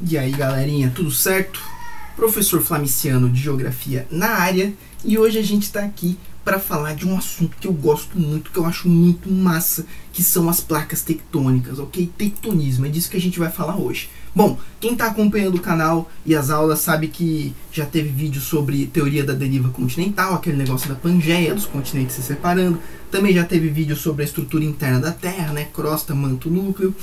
E aí galerinha, tudo certo? Professor Flamiciano de Geografia na área, e hoje a gente está aqui para falar de um assunto que eu gosto muito, que eu acho muito massa, que são as placas tectônicas, ok? Tectonismo, é disso que a gente vai falar hoje. Bom, quem está acompanhando o canal e as aulas sabe que já teve vídeo sobre teoria da deriva continental, aquele negócio da Pangeia, dos continentes se separando. Também já teve vídeo sobre a estrutura interna da Terra, né? Crosta, manto, núcleo.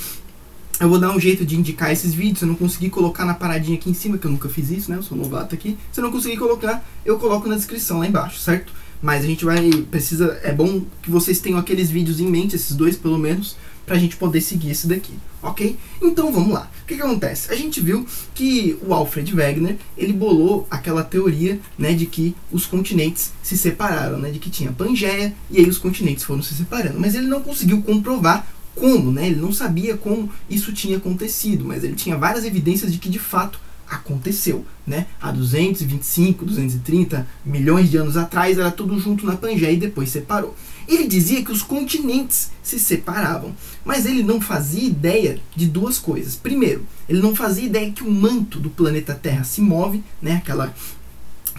Eu vou dar um jeito de indicar esses vídeos. Se eu não conseguir colocar na paradinha aqui em cima, que eu nunca fiz isso, né? Eu sou novato aqui. Se eu não conseguir colocar, eu coloco na descrição lá embaixo, certo? Mas a gente é bom que vocês tenham aqueles vídeos em mente, esses dois pelo menos, pra gente poder seguir esse daqui, ok? Então vamos lá. O que acontece? A gente viu que o Alfred Wegener, ele bolou aquela teoria, né, de que os continentes se separaram, né? De que tinha Pangeia e aí os continentes foram se separando. Mas ele não conseguiu comprovar como, né? Ele não sabia como isso tinha acontecido, mas ele tinha várias evidências de que de fato aconteceu, né? Há 225, 230 milhões de anos atrás era tudo junto na Pangeia e depois separou. Ele dizia que os continentes se separavam, mas ele não fazia ideia de duas coisas. Primeiro, ele não fazia ideia que o manto do planeta Terra se move, né? Aquela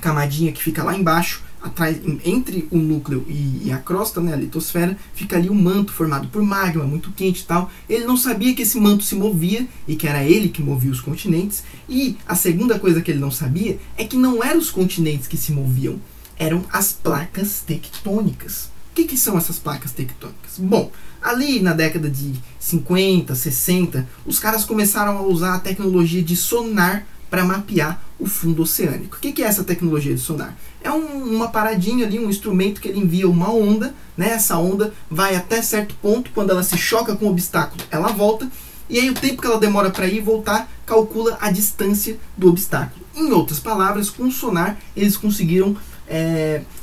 camadinha que fica lá embaixo, atrás, entre o núcleo e a crosta, né, a litosfera, fica ali um manto formado por magma, muito quente e tal. Ele não sabia que esse manto se movia e que era ele que movia os continentes. E a segunda coisa que ele não sabia é que não eram os continentes que se moviam, eram as placas tectônicas. O que são essas placas tectônicas? Bom, ali na década de 50, 60, os caras começaram a usar a tecnologia de sonar para mapear o fundo oceânico. O que é essa tecnologia de sonar? É uma paradinha ali, um instrumento que ele envia uma onda, né? Essa onda vai até certo ponto, quando ela se choca com o obstáculo, ela volta, e aí o tempo que ela demora para ir e voltar, calcula a distância do obstáculo. Em outras palavras, com o sonar, eles conseguiram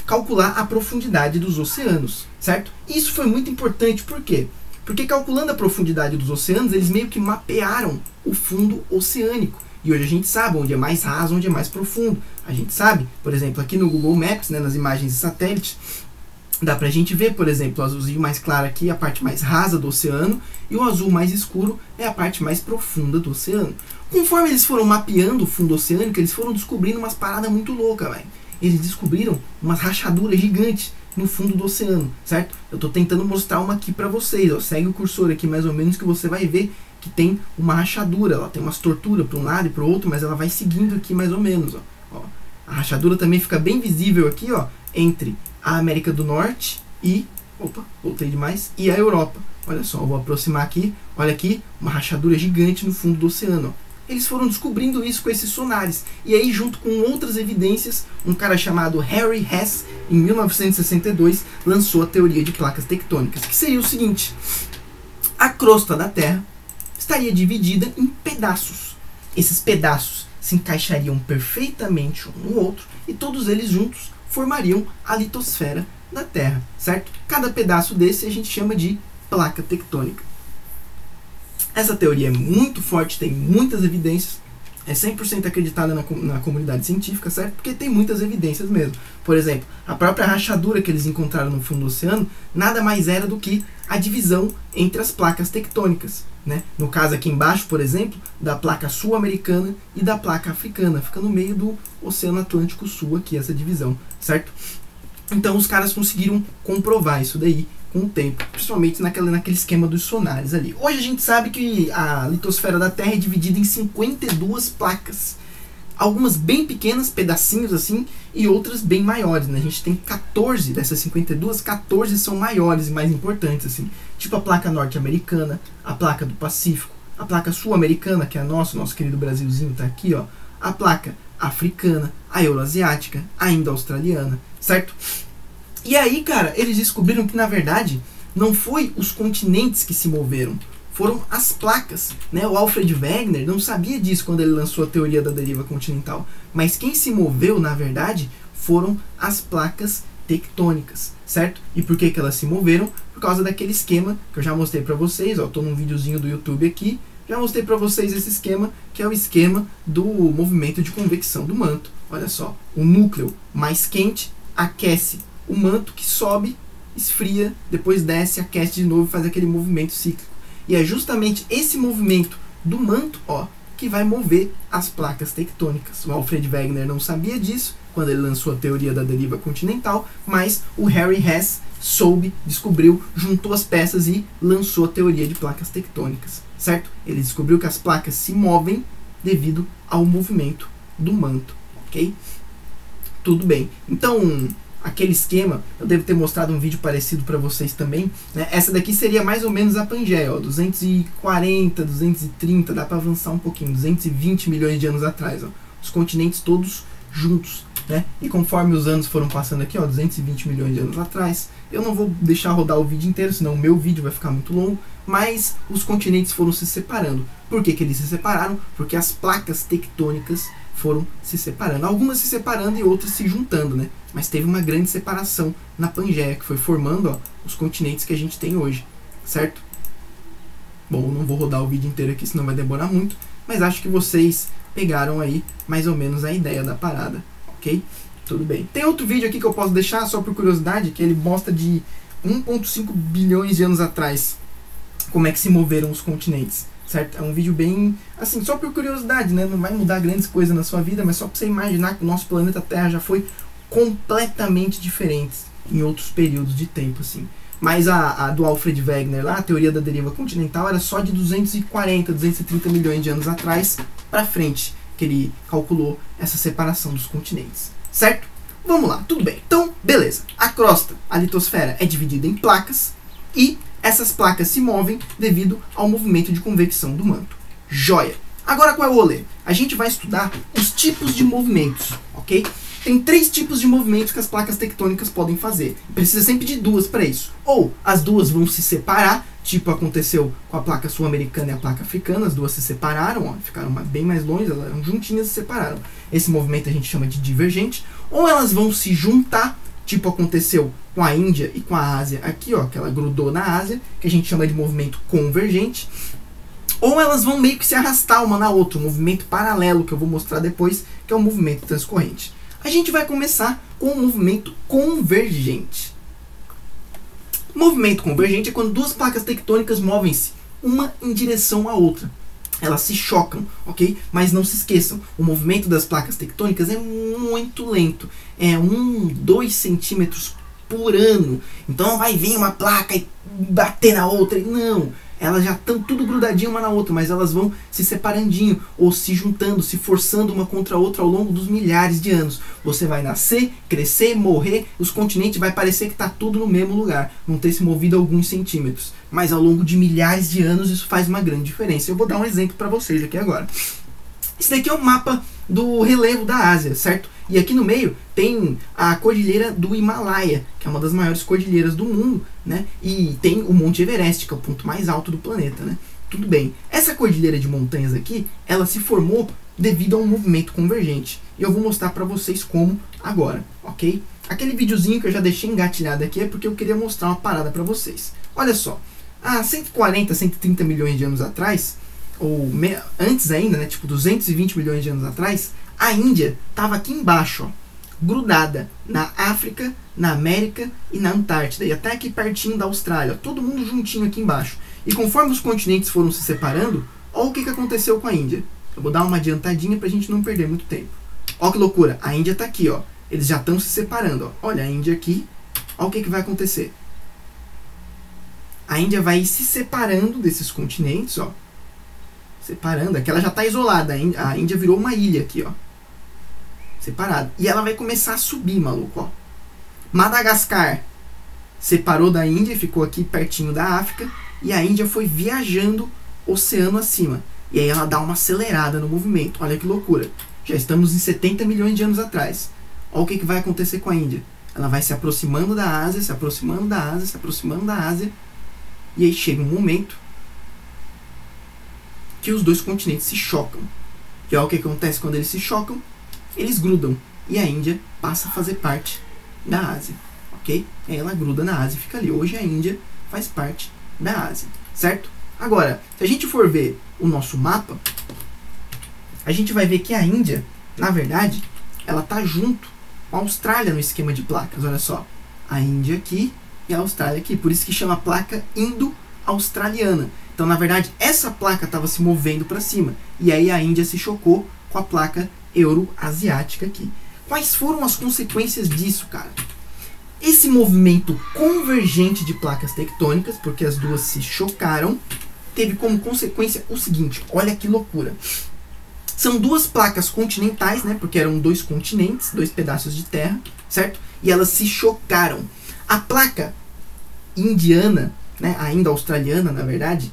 calcular a profundidade dos oceanos, certo? Isso foi muito importante, por quê? Porque calculando a profundidade dos oceanos, eles meio que mapearam o fundo oceânico. E hoje a gente sabe onde é mais raso, onde é mais profundo. A gente sabe, por exemplo, aqui no Google Maps, né, nas imagens de satélite, dá pra gente ver, por exemplo, o azulzinho mais claro aqui é a parte mais rasa do oceano, e o azul mais escuro é a parte mais profunda do oceano. Conforme eles foram mapeando o fundo oceânico, eles foram descobrindo umas paradas muito loucas, velho. Eles descobriram umas rachaduras gigantes no fundo do oceano, certo? Eu tô tentando mostrar uma aqui pra vocês, ó. Segue o cursor aqui mais ou menos que você vai ver que tem uma rachadura, ela tem umas torturas para um lado e para o outro, mas ela vai seguindo aqui mais ou menos, ó. A rachadura também fica bem visível aqui, ó, entre a América do Norte e, voltei demais, e a Europa. Olha só, eu vou aproximar aqui, olha aqui, uma rachadura gigante no fundo do oceano, ó. Eles foram descobrindo isso com esses sonares. E aí, junto com outras evidências, um cara chamado Harry Hess, em 1962, lançou a teoria de placas tectônicas, que seria o seguinte: a crosta da Terra estaria dividida em pedaços. Esses pedaços se encaixariam perfeitamente um no outro e todos eles juntos formariam a litosfera da Terra, certo? Cada pedaço desse a gente chama de placa tectônica. Essa teoria é muito forte, tem muitas evidências, é 100% acreditada na comunidade científica, certo? Porque tem muitas evidências mesmo. Por exemplo, a própria rachadura que eles encontraram no fundo do oceano nada mais era do que a divisão entre as placas tectônicas, né? No caso aqui embaixo, por exemplo, da placa sul-americana e da placa africana. Fica no meio do Oceano Atlântico Sul aqui essa divisão, certo? Então os caras conseguiram comprovar isso daí com o tempo, principalmente naquele esquema dos sonares ali. Hoje a gente sabe que a litosfera da Terra é dividida em 52 placas. Algumas bem pequenas, pedacinhos assim, e outras bem maiores, né? A gente tem 14 dessas 52, 14 são maiores e mais importantes, assim. Tipo a placa norte-americana, a placa do Pacífico, a placa sul-americana, que é a nosso querido Brasilzinho tá aqui, ó. A placa africana, a euroasiática, a indo-australiana, certo? E aí, cara, eles descobriram que, na verdade, não foi os continentes que se moveram, foram as placas, né? O Alfred Wegener não sabia disso quando ele lançou a teoria da deriva continental, mas quem se moveu, na verdade, foram as placas tectônicas, certo? E por que elas se moveram? Por causa daquele esquema que eu já mostrei para vocês, ó, tô num videozinho do YouTube aqui, já mostrei para vocês esse esquema, que é o esquema do movimento de convecção do manto. Olha só, o núcleo mais quente aquece o manto, que sobe, esfria, depois desce, aquece de novo e faz aquele movimento cíclico. E é justamente esse movimento do manto, ó, que vai mover as placas tectônicas. O Alfred Wegener não sabia disso quando ele lançou a teoria da deriva continental, mas o Harry Hess soube, descobriu, juntou as peças e lançou a teoria de placas tectônicas, certo? Ele descobriu que as placas se movem devido ao movimento do manto, ok? Tudo bem. Então, aquele esquema, eu devo ter mostrado um vídeo parecido para vocês também, né? Essa daqui seria mais ou menos a Pangeia, ó, 240, 230, dá para avançar um pouquinho, 220 milhões de anos atrás, ó, os continentes todos juntos, né? E conforme os anos foram passando aqui, ó, 220 milhões de anos atrás, eu não vou deixar rodar o vídeo inteiro, senão o meu vídeo vai ficar muito longo, mas os continentes foram se separando. Por que que eles se separaram? Porque as placas tectônicas foram se separando. Algumas se separando e outras se juntando, né? Mas teve uma grande separação na Pangeia, que foi formando, ó, os continentes que a gente tem hoje, certo? Bom, eu não vou rodar o vídeo inteiro aqui, senão vai demorar muito, mas acho que vocês pegaram aí mais ou menos a ideia da parada, ok? Tudo bem. Tem outro vídeo aqui que eu posso deixar, só por curiosidade, que ele mostra de 1,5 bilhões de anos atrás como é que se moveram os continentes, certo? É um vídeo bem, assim, só por curiosidade, né? Não vai mudar grandes coisas na sua vida, mas só para você imaginar que o nosso planeta Terra já foi completamente diferente em outros períodos de tempo, assim. Mas a do Alfred Wegener lá, a teoria da deriva continental, era só de 240, 230 milhões de anos atrás para frente, que ele calculou essa separação dos continentes, certo? Vamos lá, tudo bem. Então, beleza. A crosta, a litosfera, é dividida em placas e essas placas se movem devido ao movimento de convecção do manto. Joia! Agora qual é o rolê? A gente vai estudar os tipos de movimentos, ok? Tem 3 tipos de movimentos que as placas tectônicas podem fazer. Precisa sempre de 2 para isso. Ou as duas vão se separar, tipo aconteceu com a placa sul-americana e a placa africana, as duas se separaram, ó, ficaram bem mais longe, elas eram juntinhas e se separaram. Esse movimento a gente chama de divergente. Ou elas vão se juntar, tipo aconteceu com a Índia e com a Ásia aqui, ó, que ela grudou na Ásia, que a gente chama de movimento convergente. Ou elas vão meio que se arrastar uma na outra, um movimento paralelo, que eu vou mostrar depois, que é o movimento transcorrente. A gente vai começar com o movimento convergente. O movimento convergente é quando duas placas tectônicas movem-se uma em direção à outra. Elas se chocam, ok? Mas não se esqueçam, o movimento das placas tectônicas é muito lento. É 2 centímetros por ano. Então não vai vir uma placa e bater na outra. Não, elas já estão tudo grudadinho uma na outra, mas elas vão se separandinho, ou se juntando, se forçando uma contra a outra ao longo dos milhares de anos. Você vai nascer, crescer, morrer, os continentes vai parecer que está tudo no mesmo lugar, não ter se movido alguns centímetros. Mas ao longo de milhares de anos isso faz uma grande diferença. Eu vou dar um exemplo para vocês aqui agora. Esse daqui é um mapa do relevo da Ásia, certo? E aqui no meio tem a cordilheira do Himalaia, que é uma das maiores cordilheiras do mundo, né? E tem o Monte Everest, que é o ponto mais alto do planeta, né? Tudo bem. Essa cordilheira de montanhas aqui, ela se formou devido a um movimento convergente. E eu vou mostrar para vocês como agora, ok? Aquele videozinho que eu já deixei engatilhado aqui é porque eu queria mostrar uma parada para vocês. Olha só, há 140, 130 milhões de anos atrás, ou antes ainda, né, tipo 220 milhões de anos atrás, a Índia estava aqui embaixo, ó, grudada na África, na América e na Antártida, e até aqui pertinho da Austrália, todo mundo juntinho aqui embaixo. E conforme os continentes foram se separando, olha o que aconteceu com a Índia. Eu vou dar uma adiantadinha pra gente não perder muito tempo. Olha que loucura, a Índia tá aqui, ó. Eles já estão se separando, ó. Olha a Índia aqui, olha o que vai acontecer. A Índia vai se separando desses continentes, ó. Separando, aqui ela já está isolada, a Índia virou uma ilha aqui, ó. Separada. E ela vai começar a subir, maluco, ó. Madagascar separou da Índia e ficou aqui pertinho da África. E a Índia foi viajando oceano acima. E aí ela dá uma acelerada no movimento. Olha que loucura. Já estamos em 70 milhões de anos atrás. Olha o que vai acontecer com a Índia. Ela vai se aproximando da Ásia, se aproximando da Ásia, se aproximando da Ásia. E aí chega um momento que os dois continentes se chocam. E olha o que acontece quando eles se chocam. Eles grudam. E a Índia passa a fazer parte da Ásia. Ok? Aí ela gruda na Ásia e fica ali. Hoje a Índia faz parte da Ásia. Certo? Agora, se a gente for ver o nosso mapa, a gente vai ver que a Índia, na verdade, ela está junto com a Austrália no esquema de placas. Olha só. A Índia aqui e a Austrália aqui. Por isso que chama placa indo-australiana. Então, na verdade, essa placa estava se movendo para cima. E aí a Índia se chocou com a placa euroasiática aqui. Quais foram as consequências disso, cara? Esse movimento convergente de placas tectônicas, porque as duas se chocaram, teve como consequência o seguinte, olha que loucura. São duas placas continentais, né, porque eram dois continentes, dois pedaços de terra, certo? E elas se chocaram. A placa indiana, né, ainda australiana, na verdade,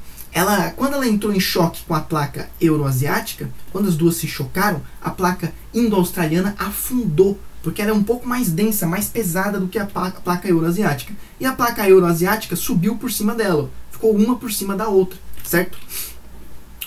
quando ela entrou em choque com a placa euroasiática, quando as duas se chocaram, a placa indo-australiana afundou, porque ela é um pouco mais densa, mais pesada do que a placa euroasiática. E a placa euroasiática subiu por cima dela, ficou uma por cima da outra, certo?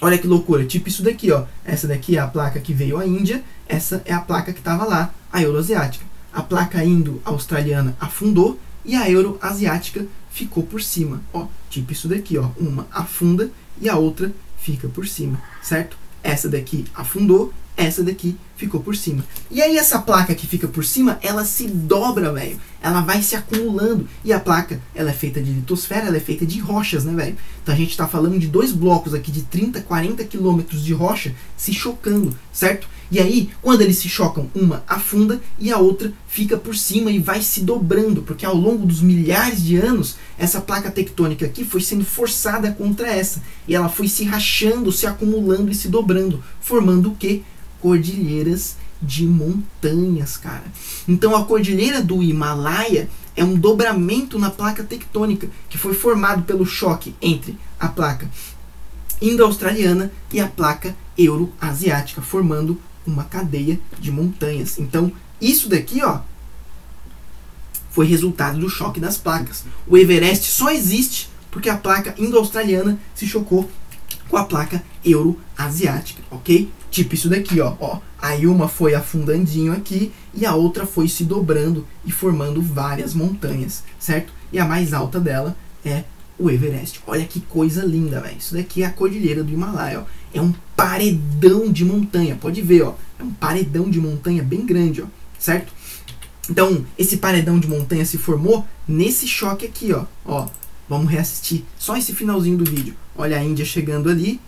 Olha que loucura, tipo isso daqui, ó. Essa daqui é a placa que veio à Índia, essa é a placa que estava lá, a euroasiática. A placa indo-australiana afundou e a euroasiática ficou por cima, ó. Tipo isso daqui, ó. Uma afunda e a outra fica por cima, certo? Essa daqui afundou, essa daqui ficou por cima. E aí essa placa que fica por cima, ela se dobra, velho. Ela vai se acumulando. E a placa, ela é feita de litosfera, ela é feita de rochas, né, velho? Então a gente tá falando de dois blocos aqui de 30, 40 quilômetros de rocha se chocando, certo? E aí, quando eles se chocam, uma afunda e a outra fica por cima e vai se dobrando, porque ao longo dos milhares de anos, essa placa tectônica aqui foi sendo forçada contra essa. E ela foi se rachando, se acumulando e se dobrando, formando o quê? Cordilheiras de montanhas, cara. Então a cordilheira do Himalaia é um dobramento na placa tectônica que foi formado pelo choque entre a placa indo-australiana e a placa euroasiática, formando uma cadeia de montanhas. Então isso daqui, ó, foi resultado do choque das placas. O Everest só existe porque a placa indo-australiana se chocou com a placa euroasiática, ok? Tipo isso daqui, ó. Aí uma foi afundandinho aqui e a outra foi se dobrando e formando várias montanhas, certo? E a mais alta dela é o Everest. Olha que coisa linda, velho. Isso daqui é a cordilheira do Himalaia, ó. É um paredão de montanha, pode ver, ó. É um paredão de montanha bem grande, ó, certo? Então, esse paredão de montanha se formou nesse choque aqui, ó. Vamos reassistir só esse finalzinho do vídeo. Olha a Índia chegando ali.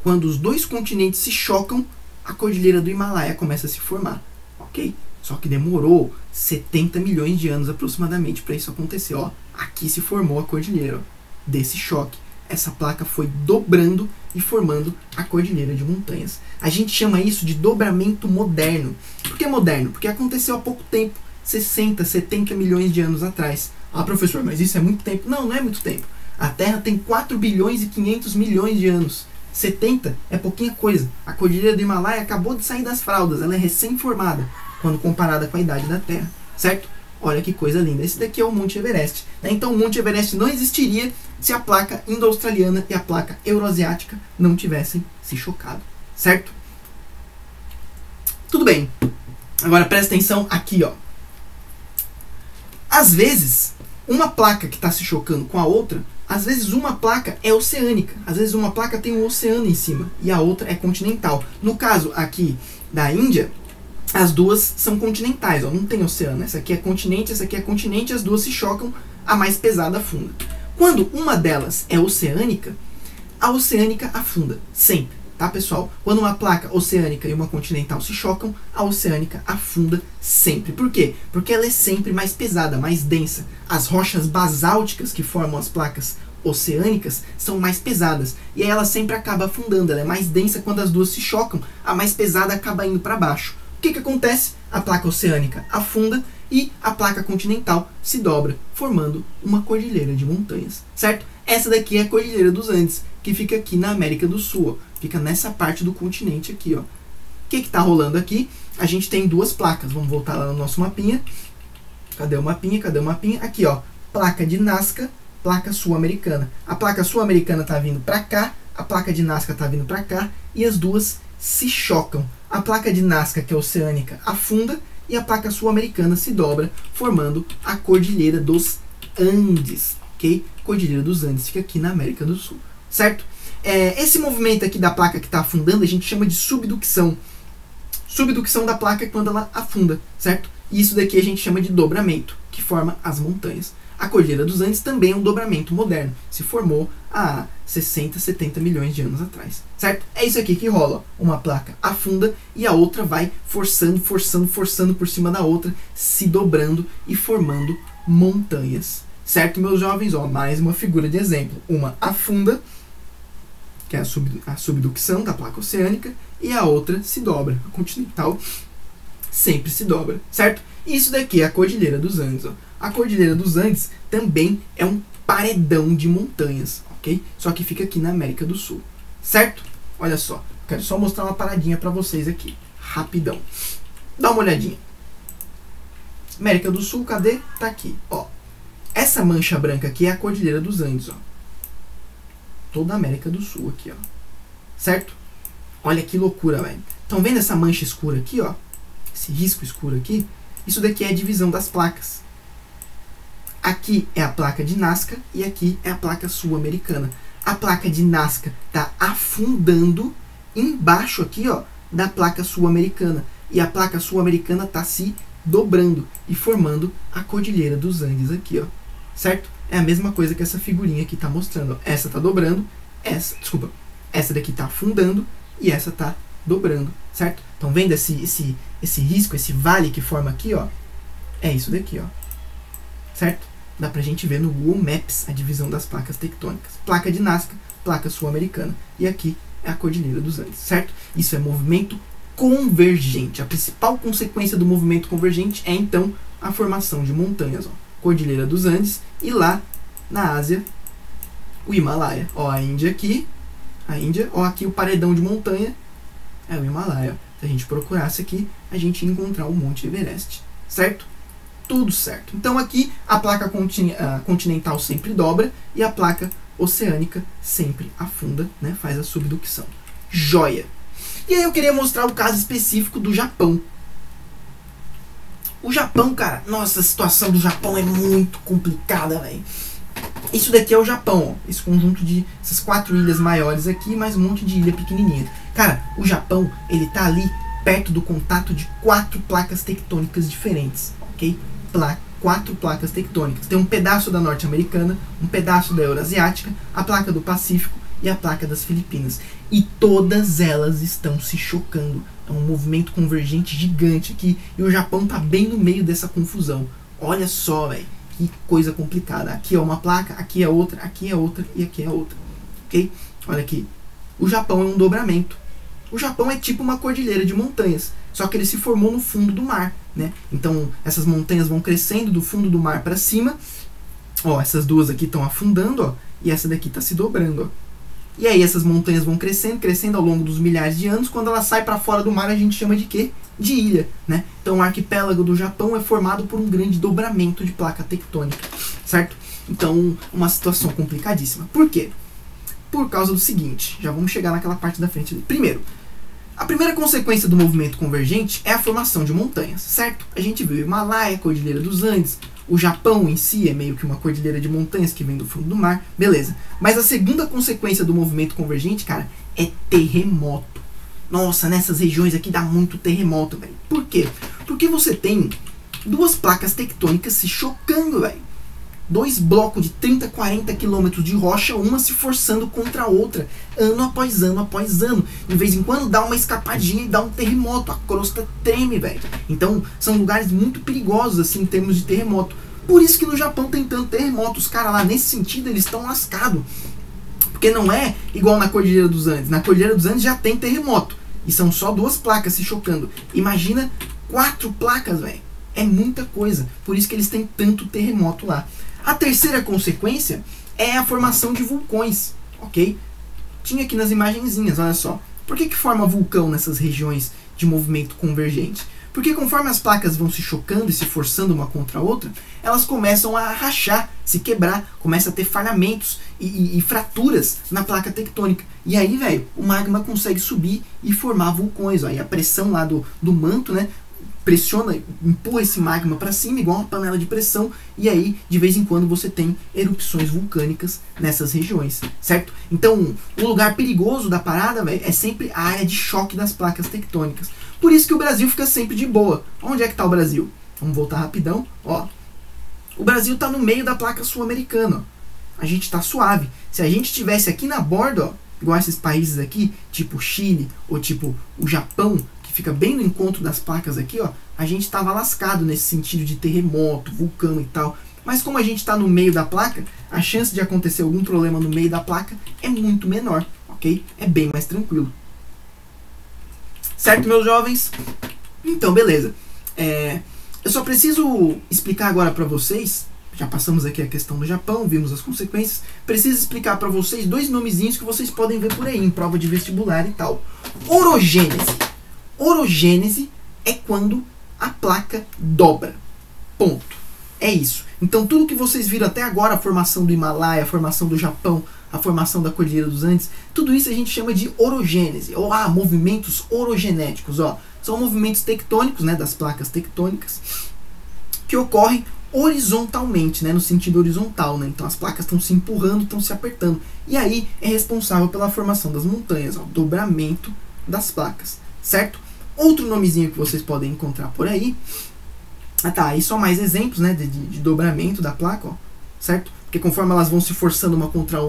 Quando os dois continentes se chocam, a cordilheira do Himalaia começa a se formar, ok? Só que demorou 70 milhões de anos aproximadamente para isso acontecer, ó. Aqui se formou a cordilheira, ó, desse choque. Essa placa foi dobrando e formando a cordilheira de montanhas. A gente chama isso de dobramento moderno. Por que moderno? Porque aconteceu há pouco tempo, 60, 70 milhões de anos atrás. Ah, professor, mas isso é muito tempo. Não, não é muito tempo. A Terra tem 4 bilhões e 500 milhões de anos. 70 é pouquinha coisa. A cordilheira do Himalaia acabou de sair das fraldas, ela é recém-formada quando comparada com a idade da Terra, certo? Olha que coisa linda. Esse daqui é o Monte Everest, né? Então o Monte Everest não existiria se a placa indo-australiana e a placa euroasiática não tivessem se chocado, certo? Tudo bem. Agora presta atenção aqui, ó. Às vezes, uma placa que está se chocando com a outra, às vezes uma placa é oceânica, às vezes uma placa tem um oceano em cima e a outra é continental. No caso aqui da Índia, as duas são continentais, ó, não tem oceano. Essa aqui é continente, as duas se chocam, a mais pesada afunda. Quando uma delas é oceânica, a oceânica afunda, sempre, tá, pessoal? Quando uma placa oceânica e uma continental se chocam, a oceânica afunda sempre. Por quê? Porque ela é sempre mais pesada, mais densa. As rochas basálticas que formam as placas oceânicas são mais pesadas e aí ela sempre acaba afundando. Ela é mais densa. Quando as duas se chocam, a mais pesada acaba indo para baixo. O que acontece? A placa oceânica afunda e a placa continental se dobra, formando uma cordilheira de montanhas, certo? Essa daqui é a Cordilheira dos Andes, que fica aqui na América do Sul, ó. Fica nessa parte do continente aqui, ó. O que está rolando aqui? A gente tem duas placas. Vamos voltar lá no nosso mapinha. Cadê o mapinha? Cadê o mapinha? Aqui, ó. Placa de Nazca, placa sul-americana. A placa sul-americana está vindo para cá, a placa de Nazca está vindo para cá e as duas se chocam. A placa de Nazca, que é oceânica, afunda e a placa sul-americana se dobra, formando a Cordilheira dos Andes, ok? Cordilheira dos Andes fica aqui na América do Sul, certo? Esse movimento aqui da placa que está afundando a gente chama de subducção. Subducção da placa é quando ela afunda, certo? E isso daqui a gente chama de dobramento, que forma as montanhas. A Cordilheira dos Andes também é um dobramento moderno. Se formou há 60, 70 milhões de anos atrás, certo? É isso aqui que rola. Uma placa afunda e a outra vai forçando por cima da outra, se dobrando e formando montanhas. Certo, meus jovens? Ó, mais uma figura de exemplo. Uma afunda, que é a subducção da placa oceânica, e a outra se dobra. A continental sempre se dobra, certo? Isso daqui é a Cordilheira dos Andes. Ó. A Cordilheira dos Andes também é um paredão de montanhas, ok? Só que fica aqui na América do Sul, certo? Olha só, quero só mostrar uma paradinha para vocês aqui, rapidão. Dá uma olhadinha. América do Sul, cadê? Tá aqui, ó. Essa mancha branca aqui é a Cordilheira dos Andes, ó. Toda a América do Sul aqui, ó. Certo? Olha que loucura, velho. Estão vendo essa mancha escura aqui, ó? Esse risco escuro aqui? Isso daqui é a divisão das placas. Aqui é a placa de Nazca e aqui é a placa sul-americana. A placa de Nazca está afundando embaixo aqui, ó, da placa sul-americana. E a placa sul-americana está se dobrando e formando a Cordilheira dos Andes aqui, ó. Certo? É a mesma coisa que essa figurinha aqui está mostrando. Ó. Essa está dobrando, essa daqui está afundando e essa está dobrando, certo? Estão vendo esse risco, esse vale que forma aqui, ó? É isso daqui, ó. Certo? Dá pra gente ver no Google Maps a divisão das placas tectônicas. Placa de Nazca, placa sul-americana. E aqui é a Cordilheira dos Andes, certo? Isso é movimento convergente. A principal consequência do movimento convergente é, então, a formação de montanhas, ó. Cordilheira dos Andes e lá na Ásia, o Himalaia. Ó, a Índia aqui, ó, aqui o paredão de montanha é o Himalaia. Se a gente procurasse aqui, a gente ia encontrar o Monte Everest, certo? Tudo certo. Então aqui a placa continental sempre dobra e a placa oceânica sempre afunda, né? Faz a subducção. Joia! E aí eu queria mostrar o caso específico do Japão. O Japão, cara, nossa, a situação do Japão é muito complicada, velho. Isso daqui é o Japão, ó. Esse conjunto de essas 4 ilhas maiores aqui, mais um monte de ilha pequenininha. Cara, o Japão, ele tá ali perto do contato de 4 placas tectônicas diferentes, ok? 4 placas tectônicas. Tem um pedaço da norte-americana, um pedaço da eurasiática, a placa do Pacífico e a placa das Filipinas. E todas elas estão se chocando. É um movimento convergente gigante aqui e o Japão tá bem no meio dessa confusão. Olha só, velho, que coisa complicada. Aqui é uma placa, aqui é outra e aqui é outra, ok? Olha aqui. O Japão é um dobramento. O Japão é tipo uma cordilheira de montanhas, só que ele se formou no fundo do mar, né? Então essas montanhas vão crescendo do fundo do mar para cima. Ó, essas duas aqui estão afundando, ó, e essa daqui está se dobrando, ó. E aí essas montanhas vão crescendo ao longo dos milhares de anos. Quando ela sai para fora do mar, a gente chama de quê? De ilha, né? Então o arquipélago do Japão é formado por um grande dobramento de placa tectônica, certo? Então uma situação complicadíssima. Por quê? Por causa do seguinte, já vamos chegar naquela parte da frente. Primeiro, a primeira consequência do movimento convergente é a formação de montanhas, certo? A gente viu o Himalaia, a Cordilheira dos Andes, o Japão em si é meio que uma cordilheira de montanhas que vem do fundo do mar, beleza. Mas a segunda consequência do movimento convergente, cara, é terremoto. Nossa, nessas regiões aqui dá muito terremoto, velho. Por quê? Porque você tem 2 placas tectônicas se chocando, velho. 2 blocos de 30, 40 quilômetros de rocha, uma se forçando contra a outra, ano após ano após ano. De vez em quando dá uma escapadinha e dá um terremoto, a crosta treme, velho. Então são lugares muito perigosos assim em termos de terremoto. Por isso que no Japão tem tanto terremoto. Os caras lá, nesse sentido, eles estão lascados. Porque não é igual na Cordilheira dos Andes. Na Cordilheira dos Andes já tem terremoto. E são só 2 placas se chocando. Imagina 4 placas, velho. É muita coisa. Por isso que eles têm tanto terremoto lá. A terceira consequência é a formação de vulcões, ok? Tinha aqui nas imagenzinhas, olha só. Por que forma vulcão nessas regiões de movimento convergente? Porque conforme as placas vão se chocando e se forçando uma contra a outra, elas começam a rachar, se quebrar, começa a ter falhamentos e fraturas na placa tectônica. E aí, velho, o magma consegue subir e formar vulcões. Ó, e a pressão lá do manto, né? Pressiona, empurra esse magma para cima, igual uma panela de pressão, e aí, de vez em quando, você tem erupções vulcânicas nessas regiões, certo? Então, o lugar perigoso da parada, véio, é sempre a área de choque das placas tectônicas. Por isso que o Brasil fica sempre de boa. Onde é que está o Brasil? Vamos voltar rapidão, ó. O Brasil está no meio da placa sul-americana. A gente está suave. Se a gente estivesse aqui na borda, ó, igual esses países aqui, tipo Chile ou tipo o Japão, que fica bem no encontro das placas aqui, ó, a gente estava lascado nesse sentido de terremoto, vulcão e tal. Mas como a gente está no meio da placa, a chance de acontecer algum problema no meio da placa é muito menor, ok? É bem mais tranquilo. Certo, meus jovens? Então, beleza. Eu só preciso explicar agora para vocês, já passamos aqui a questão do Japão, vimos as consequências, preciso explicar para vocês dois nomezinhos que vocês podem ver por aí, em prova de vestibular e tal. Orogênese. Orogênese é quando a placa dobra. Ponto. É isso. Então tudo que vocês viram até agora, a formação do Himalaia, a formação do Japão, a formação da Cordilheira dos Andes, tudo isso a gente chama de orogênese, ou movimentos orogenéticos. São movimentos tectônicos, né, das placas tectônicas, que ocorrem horizontalmente, né, no sentido horizontal. Né? Então as placas estão se empurrando, estão se apertando. E aí é responsável pela formação das montanhas, dobramento das placas, certo? Outro nomezinho que vocês podem encontrar por aí. Aí só mais exemplos, né, de dobramento da placa, ó, certo? Porque conforme elas vão se forçando uma contra a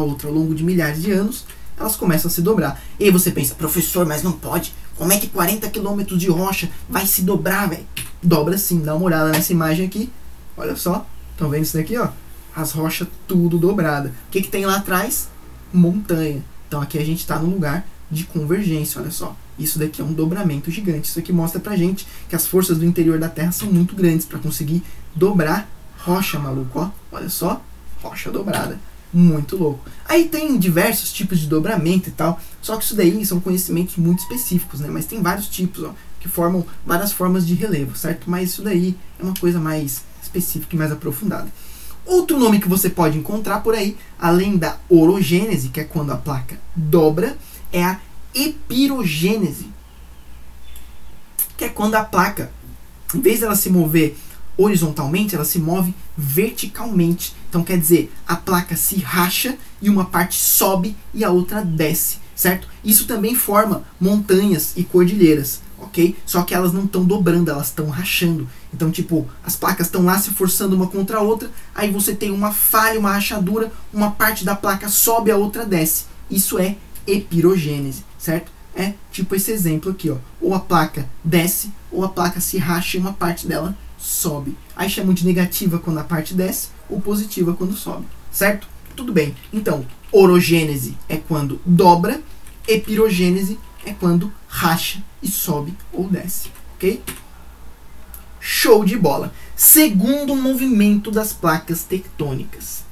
outra ao longo de milhares de anos, elas começam a se dobrar. E aí você pensa, professor, mas não pode. Como é que 40 km de rocha vai se dobrar, velho? Dobra sim, dá uma olhada nessa imagem aqui. Olha só, estão vendo isso daqui, ó? As rochas tudo dobrada. O que tem lá atrás? Montanha. Então aqui a gente está num lugar de convergência, olha só. Isso daqui é um dobramento gigante. Isso aqui mostra pra gente que as forças do interior da Terra são muito grandes para conseguir dobrar rocha, maluco, ó. Olha só, rocha dobrada. Muito louco. Aí tem diversos tipos de dobramento e tal, só que isso daí são conhecimentos muito específicos, né? Mas tem vários tipos, ó, que formam várias formas de relevo, certo? Mas isso daí é uma coisa mais específica e mais aprofundada. Outro nome que você pode encontrar por aí, além da orogênese, que é quando a placa dobra, é a epirogênese, que é quando a placa, em vez dela se mover horizontalmente, ela se move verticalmente. Então quer dizer, a placa se racha e uma parte sobe e a outra desce, certo? Isso também forma montanhas e cordilheiras, ok? Só que elas não estão dobrando, elas estão rachando. Então, tipo, as placas estão lá se forçando uma contra a outra, aí você tem uma falha, uma rachadura, uma parte da placa sobe, a outra desce. Isso é epirogênese, certo? É tipo esse exemplo aqui, ó. Ou a placa desce, ou a placa se racha e uma parte dela sobe. Aí chamam de negativa quando a parte desce, ou positiva quando sobe, certo? Tudo bem. Então, orogênese é quando dobra, epirogênese é quando racha e sobe ou desce, ok? Show de bola. Segundo movimento das placas tectônicas,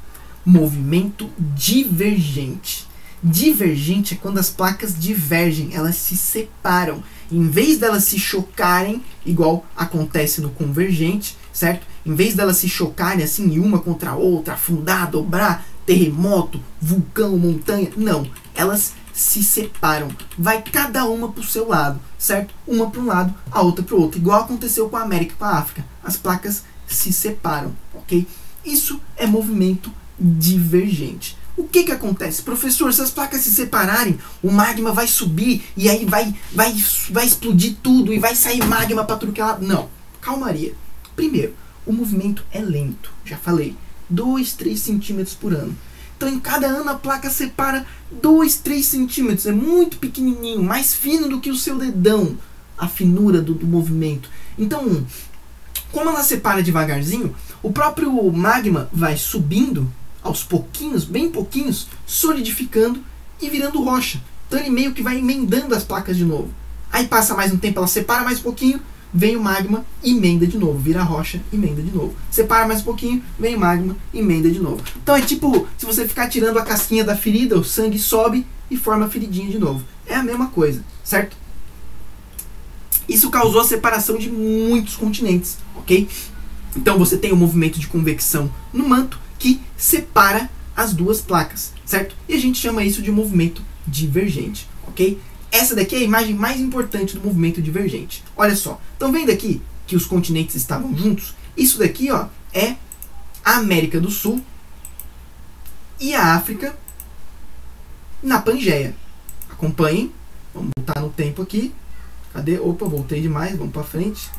movimento divergente. Divergente é quando as placas divergem, elas se separam. Em vez delas se chocarem, igual acontece no convergente, certo? Em vez delas se chocarem assim, uma contra a outra, afundar, dobrar, terremoto, vulcão, montanha, não. Elas se separam. Vai cada uma para o seu lado, certo? Uma para um lado, a outra para o outro. Igual aconteceu com a América e com a África. As placas se separam, ok? Isso é movimento divergente. O que acontece? Professor, se as placas se separarem, o magma vai subir e aí vai explodir tudo e vai sair magma para tudo que é lado. Não, calmaria. Primeiro, o movimento é lento, já falei, 2, 3 centímetros por ano. Então em cada ano a placa separa 2, 3 centímetros, é muito pequenininho, mais fino do que o seu dedão, a finura do movimento. Então, como ela separa devagarzinho, o próprio magma vai subindo aos pouquinhos, bem pouquinhos, solidificando e virando rocha. Então ele meio que vai emendando as placas de novo. Aí passa mais um tempo, ela separa mais um pouquinho, vem o magma, emenda de novo, vira rocha, emenda de novo. Separa mais um pouquinho, vem o magma, emenda de novo. Então é tipo, se você ficar tirando a casquinha da ferida, o sangue sobe e forma a feridinha de novo. É a mesma coisa, certo? Isso causou a separação de muitos continentes, ok? Então você tem o movimento de convecção no manto, que separa as duas placas, certo? E a gente chama isso de movimento divergente, ok? Essa daqui é a imagem mais importante do movimento divergente. Olha só, estão vendo aqui que os continentes estavam juntos? Isso daqui, ó, é a América do Sul e a África na Pangeia. Acompanhem, vamos voltar no tempo aqui. Cadê? Opa, voltei demais, vamos para frente.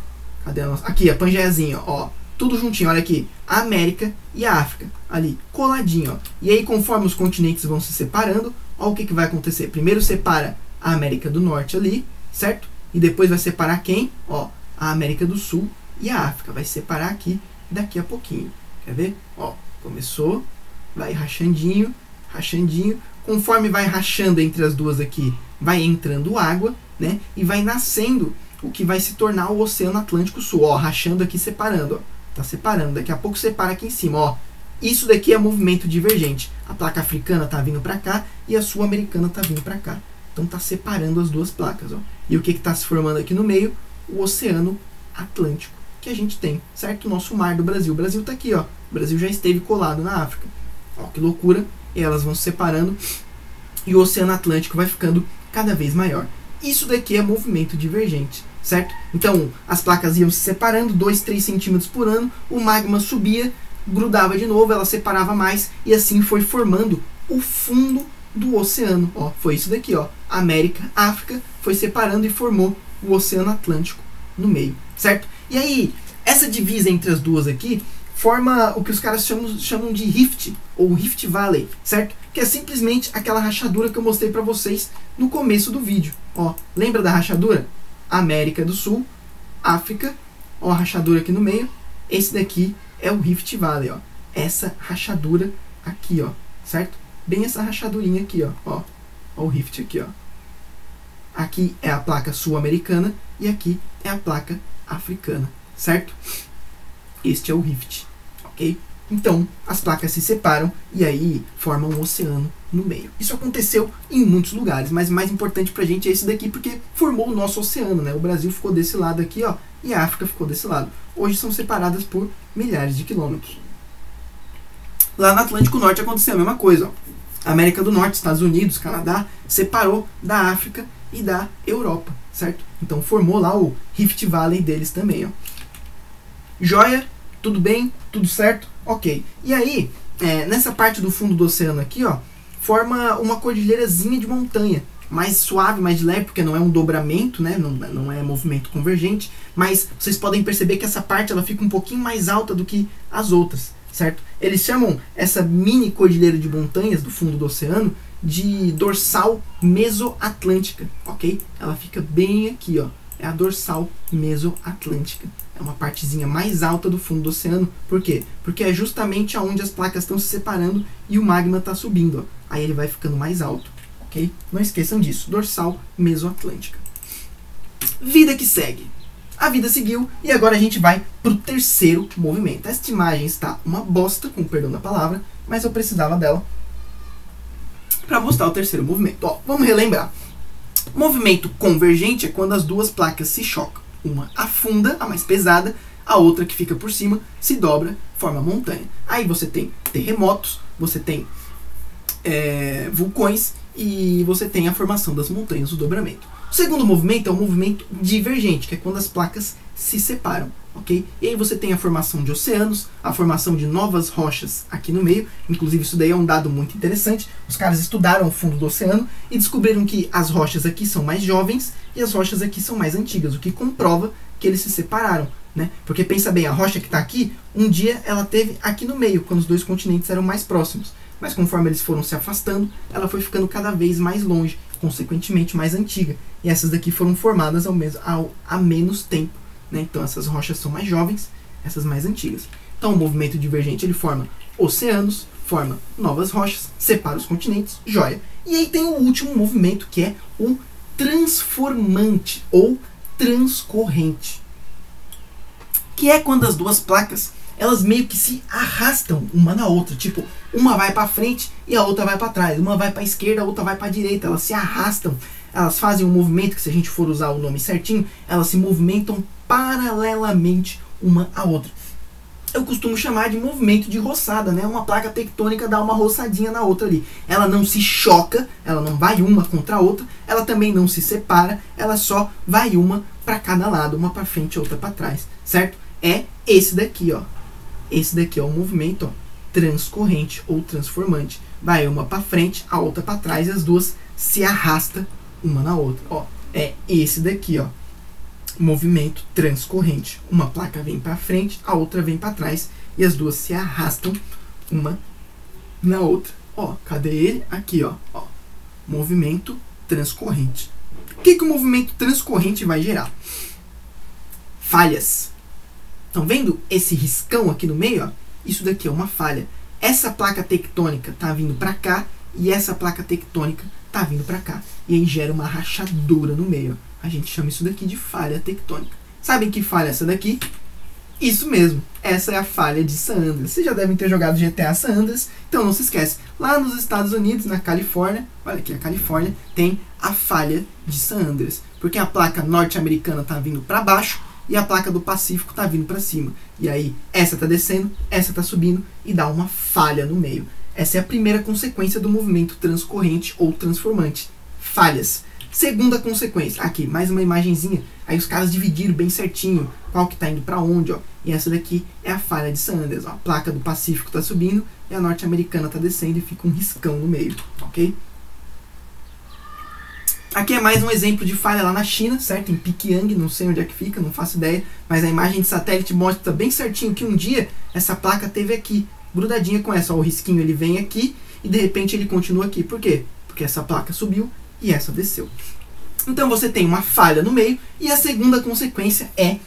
Cadê a nossa? Aqui, a Pangeiazinha, ó. tudo juntinho, olha aqui, a América e a África, ali, coladinho, ó. E aí, conforme os continentes vão se separando, ó, o que vai acontecer? Primeiro separa a América do Norte ali, certo? E depois vai separar quem? Ó, a América do Sul e a África. Vai separar aqui daqui a pouquinho. Quer ver? Ó, começou, vai rachandinho, rachandinho. Conforme vai rachando entre as duas aqui, vai entrando água, né? E vai nascendo o que vai se tornar o Oceano Atlântico Sul. Ó, rachando aqui, separando, ó. Tá separando. Daqui a pouco separa aqui em cima, ó. Isso daqui é movimento divergente. A placa africana tá vindo para cá e a sul-americana tá vindo para cá. Então tá separando as duas placas, ó. E o que está se formando aqui no meio? O Oceano Atlântico, que a gente tem, certo? O nosso mar do Brasil. O Brasil tá aqui, ó. O Brasil já esteve colado na África. Ó, que loucura. E elas vão se separando e o Oceano Atlântico vai ficando cada vez maior. Isso daqui é movimento divergente, certo? Então, as placas iam se separando 2, 3 centímetros por ano, o magma subia, grudava de novo, ela separava mais e assim foi formando o fundo do oceano. Ó, foi isso daqui, ó. América, África, foi separando e formou o Oceano Atlântico no meio, certo? E aí, essa divisa entre as duas aqui forma o que os caras chamam de Rift, ou Rift Valley, certo? Que é simplesmente aquela rachadura que eu mostrei para vocês no começo do vídeo. Ó, lembra da rachadura? América do Sul, África, ó a rachadura aqui no meio. Esse daqui é o Rift Valley, ó. Essa rachadura aqui, ó, certo? Bem essa rachadurinha aqui, ó o Rift aqui, ó. Aqui é a placa sul-americana e aqui é a placa africana, certo? Este é o Rift, ok? Então, as placas se separam e aí formam um oceano no meio. Isso aconteceu em muitos lugares, mas o mais importante pra gente é esse daqui, porque formou o nosso oceano, né? O Brasil ficou desse lado aqui, ó, e a África ficou desse lado. Hoje são separadas por milhares de quilômetros. Lá no Atlântico Norte aconteceu a mesma coisa, ó. A América do Norte, Estados Unidos, Canadá, separou da África e da Europa, certo? Então formou lá o Rift Valley deles também, ó. Joia? Tudo bem? Tudo certo? Ok. E aí, nessa parte do fundo do oceano aqui, ó, forma uma cordilheirazinha de montanha, mais suave, mais leve, porque não é um dobramento, né? Não é movimento convergente, mas vocês podem perceber que essa parte ela fica um pouquinho mais alta do que as outras, certo? Eles chamam essa mini cordilheira de montanhas do fundo do oceano de dorsal mesoatlântica, ok? Ela fica bem aqui, ó. É a dorsal mesoatlântica. É uma partezinha mais alta do fundo do oceano. Por quê? Porque é justamente aonde as placas estão se separando e o magma está subindo, ó. Aí ele vai ficando mais alto, ok? Não esqueçam disso. Dorsal mesoatlântica. Vida que segue. A vida seguiu e agora a gente vai para o terceiro movimento. Esta imagem está uma bosta, com perdão da palavra, mas eu precisava dela para mostrar o terceiro movimento. Ó, vamos relembrar. Movimento convergente é quando as duas placas se chocam. Uma afunda, a mais pesada, a outra que fica por cima se dobra, forma montanha. Aí você tem terremotos, você tem vulcões e você tem a formação das montanhas, o dobramento. O segundo movimento é o movimento divergente, que é quando as placas se separam, ok? E aí você tem a formação de oceanos, a formação de novas rochas aqui no meio. Inclusive isso daí é um dado muito interessante. Os caras estudaram o fundo do oceano e descobriram que as rochas aqui são mais jovens e as rochas aqui são mais antigas, o que comprova que eles se separaram, né? Porque pensa bem, a rocha que está aqui, um dia ela teve aqui no meio, quando os dois continentes eram mais próximos. Mas conforme eles foram se afastando, ela foi ficando cada vez mais longe, consequentemente mais antiga. E essas daqui foram formadas há menos tempo, né? Então essas rochas são mais jovens, essas mais antigas. Então o movimento divergente ele forma oceanos, forma novas rochas, separa os continentes, joia. E aí tem o último movimento, que é o transformante ou transcorrente, que é quando as duas placas elas meio que se arrastam uma na outra, tipo, uma vai para frente e a outra vai para trás, uma vai para a esquerda, a outra vai para a direita, elas se arrastam, elas fazem um movimento que, se a gente for usar o nome certinho, elas se movimentam paralelamente uma à outra. Eu costumo chamar de movimento de roçada, né? Uma placa tectônica dá uma roçadinha na outra ali. Ela não se choca, ela não vai uma contra a outra, ela também não se separa, ela só vai uma para cada lado, uma para frente e outra para trás, certo? É esse daqui, ó. Esse daqui é o movimento, ó, transcorrente ou transformante. Vai uma para frente, a outra para trás e as duas se arrastam uma na outra. Ó, é esse daqui, ó. movimento transcorrente. Uma placa vem para frente, a outra vem para trás e as duas se arrastam uma na outra. Ó, cadê ele? Aqui, ó. Movimento transcorrente. O que o movimento transcorrente vai gerar? Falhas. Estão vendo esse riscão aqui no meio? Ó? Isso daqui é uma falha. Essa placa tectônica está vindo para cá e essa placa tectônica está vindo para cá. E aí gera uma rachadura no meio. Ó. A gente chama isso daqui de falha tectônica. Sabem que falha é essa daqui? Isso mesmo, essa é a falha de San Andreas. Vocês já devem ter jogado GTA San Andreas, então não se esquece. Lá nos Estados Unidos, na Califórnia, olha aqui a Califórnia, tem a falha de San Andreas. Porque a placa norte-americana está vindo para baixo e a placa do Pacífico está vindo para cima. E aí, essa está descendo, essa está subindo e dá uma falha no meio. Essa é a primeira consequência do movimento transcorrente ou transformante. Falhas. Segunda consequência, aqui, mais uma imagenzinha. Aí os caras dividiram bem certinho qual que está indo para onde, ó. E essa daqui é a falha de San Andreas, ó. A placa do Pacífico está subindo e a norte-americana está descendo e fica um riscão no meio, ok? Aqui é mais um exemplo de falha lá na China, certo? Em Pequiang, não sei onde é que fica, não faço ideia. Mas a imagem de satélite mostra bem certinho que um dia essa placa teve aqui, grudadinha com essa. Ó, o risquinho ele vem aqui e de repente ele continua aqui. Por quê? Porque essa placa subiu e essa desceu. Então você tem uma falha no meio e a segunda consequência é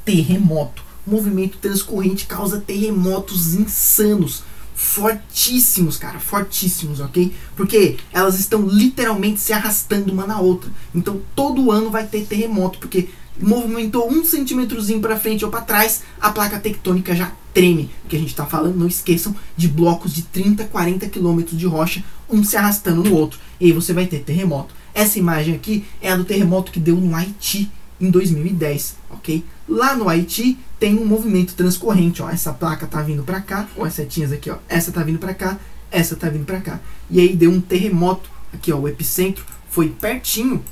terremoto. O movimento transcorrente causa terremotos insanos, fortíssimos, cara, fortíssimos, ok? Porque elas estão literalmente se arrastando uma na outra. Então todo ano vai ter terremoto, porque movimentou um centímetrozinho para frente ou para trás, a placa tectônica já treme. Porque a gente está falando, não esqueçam, de blocos de 30, 40 quilômetros de rocha, um se arrastando no outro. E aí você vai ter terremoto. Essa imagem aqui é a do terremoto que deu no Haiti em 2010, ok? Lá no Haiti tem um movimento transcorrente, ó. Essa placa tá vindo para cá, ó, as setinhas aqui, ó. Essa tá vindo para cá, essa tá vindo para cá. E aí deu um terremoto aqui, ó. O epicentro foi pertinho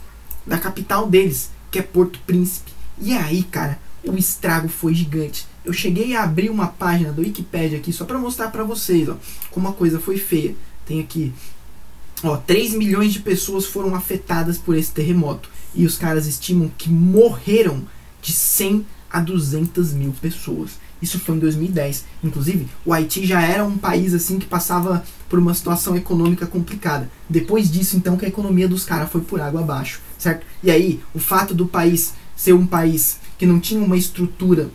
da capital deles, que é Porto Príncipe. E aí, cara, o estrago foi gigante. Eu cheguei a abrir uma página do Wikipedia aqui só para mostrar para vocês, ó, como a coisa foi feia. Tem aqui, ó, 3 milhões de pessoas foram afetadas por esse terremoto. E os caras estimam que morreram de 100 a 200 mil pessoas. Isso foi em 2010. Inclusive, o Haiti já era um país assim que passava por uma situação econômica complicada. Depois disso, então, que a economia dos caras foi por água abaixo, certo? E aí, o fato do país ser um país que não tinha uma estrutura,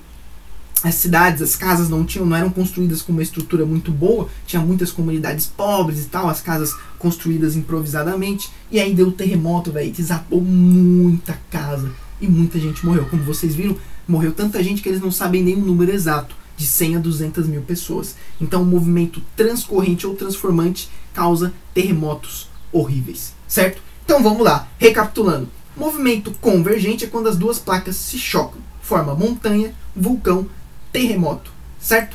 as cidades, as casas não eram construídas com uma estrutura muito boa, tinha muitas comunidades pobres e tal, as casas construídas improvisadamente, e aí deu terremoto, velho, desabou muita casa e muita gente morreu. Como vocês viram, morreu tanta gente que eles não sabem nem o número exato, de 100 a 200 mil pessoas. Então o movimento transcorrente ou transformante causa terremotos horríveis, certo? Então vamos lá, recapitulando. Movimento convergente é quando as duas placas se chocam, forma montanha, vulcão, terremoto, certo?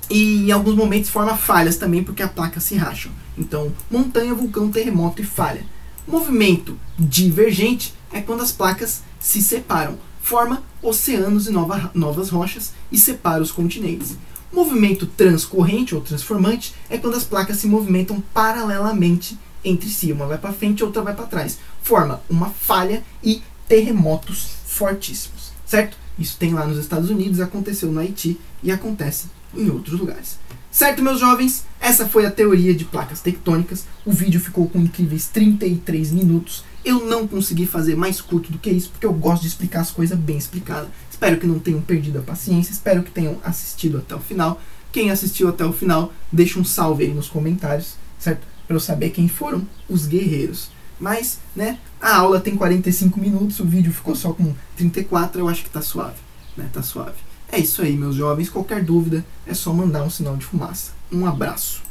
E em alguns momentos forma falhas também, porque a placa se racha. Então, montanha, vulcão, terremoto e falha. Movimento divergente é quando as placas se separam, forma oceanos e novas rochas e separa os continentes. Movimento transcorrente ou transformante é quando as placas se movimentam paralelamente entre si, uma vai para frente e outra vai para trás, forma uma falha e terremotos fortíssimos, certo? Isso tem lá nos Estados Unidos, aconteceu no Haiti e acontece em outros lugares. Certo, meus jovens? Essa foi a teoria de placas tectônicas. O vídeo ficou com incríveis 33 minutos. Eu não consegui fazer mais curto do que isso, porque eu gosto de explicar as coisas bem explicadas. Espero que não tenham perdido a paciência, espero que tenham assistido até o final. Quem assistiu até o final, deixa um salve aí nos comentários, certo? Para eu saber quem foram os guerreiros. Mas, né, a aula tem 45 minutos, o vídeo ficou só com 34, eu acho que tá suave, né, tá suave. É isso aí, meus jovens, qualquer dúvida é só mandar um sinal de fumaça. Um abraço.